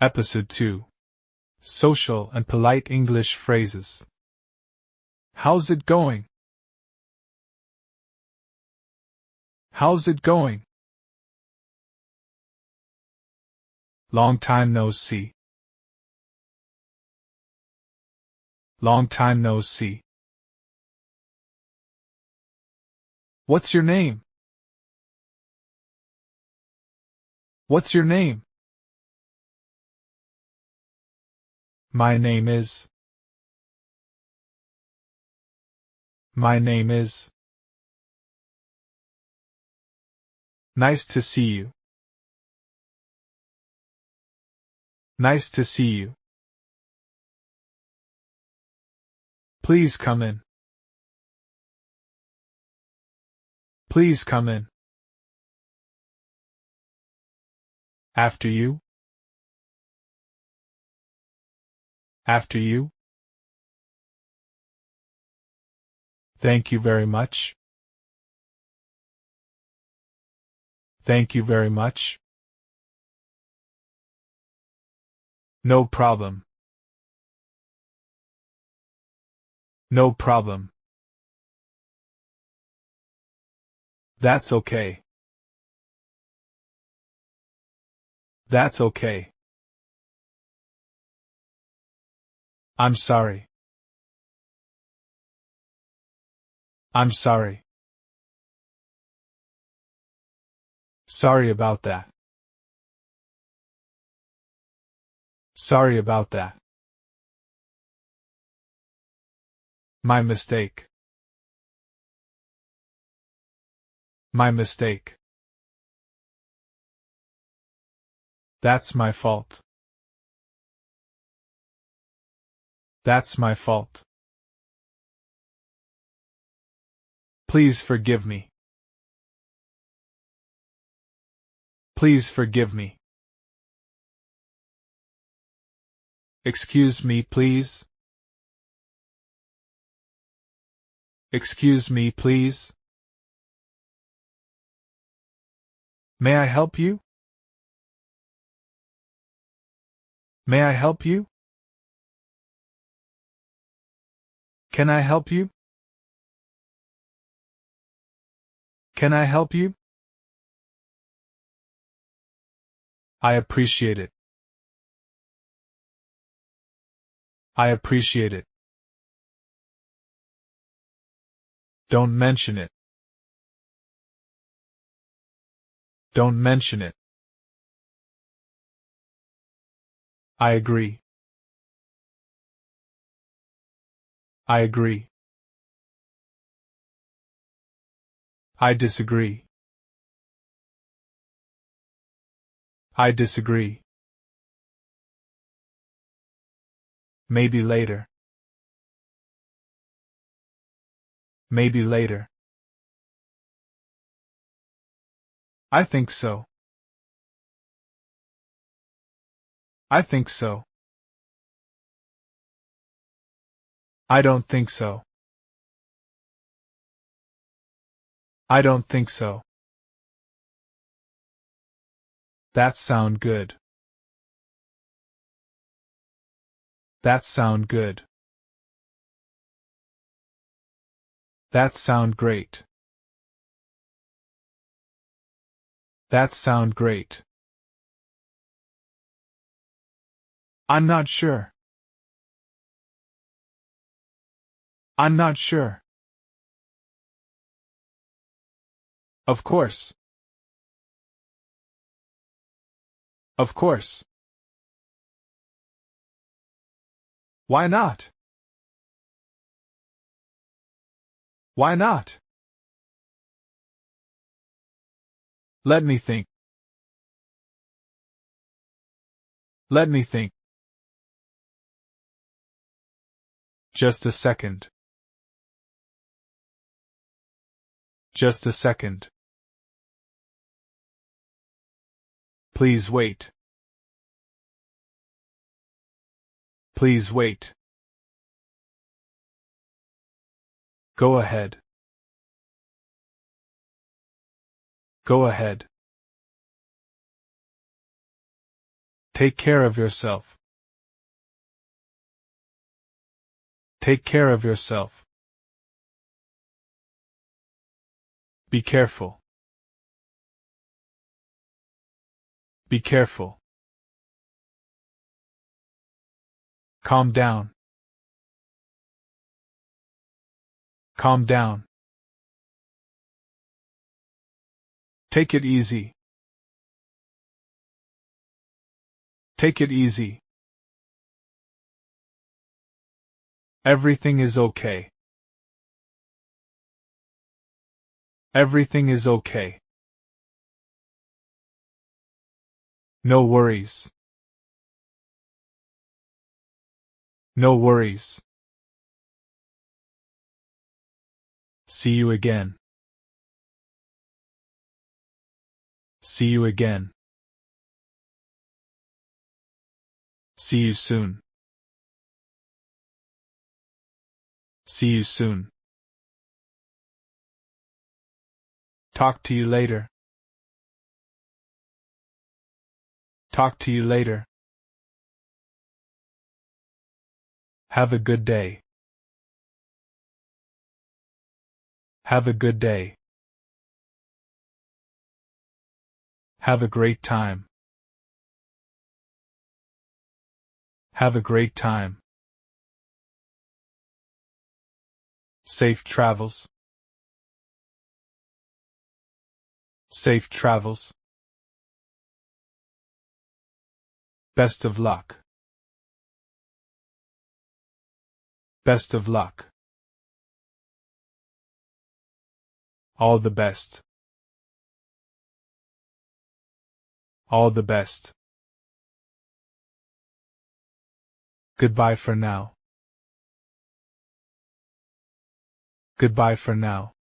Episode 2. Social and Polite English Phrases. How's it going? How's it going? Long time no see. Long time no see. What's your name? What's your name? My name is. My name is. Nice to see you. Nice to see you. Please come in. Please come in. After you. After you. Thank you very much. Thank you very much. No problem. No problem. That's okay. That's okay. I'm sorry. I'm sorry. Sorry about that. Sorry about that. My mistake. My mistake. That's my fault. That's my fault. Please forgive me. Please forgive me. Excuse me, please. Excuse me, please. May I help you? May I help you? Can I help you? Can I help you? I appreciate it. I appreciate it. Don't mention it. Don't mention it. I agree. I agree. I disagree. I disagree. Maybe later. Maybe later. I think so. I think so. I don't think so. I don't think so. That sound good. That sound good. That sound great. That sound great. I'm not sure. I'm not sure. Of course. Of course. Why not? Why not? Let me think. Let me think. Just a second. Just a second. Please wait. Please wait. Go ahead. Go ahead. Take care of yourself. Take care of yourself. Be careful. Be careful. Calm down. Calm down. Take it easy. Take it easy. Everything is okay. Everything is okay. No worries. No worries. See you again. See you again. See you soon. See you soon. Talk to you later. Talk to you later. Have a good day. Have a good day. Have a great time. Have a great time. Safe travels. Safe travels. Best of luck. Best of luck. All the best. All the best. Goodbye for now. Goodbye for now.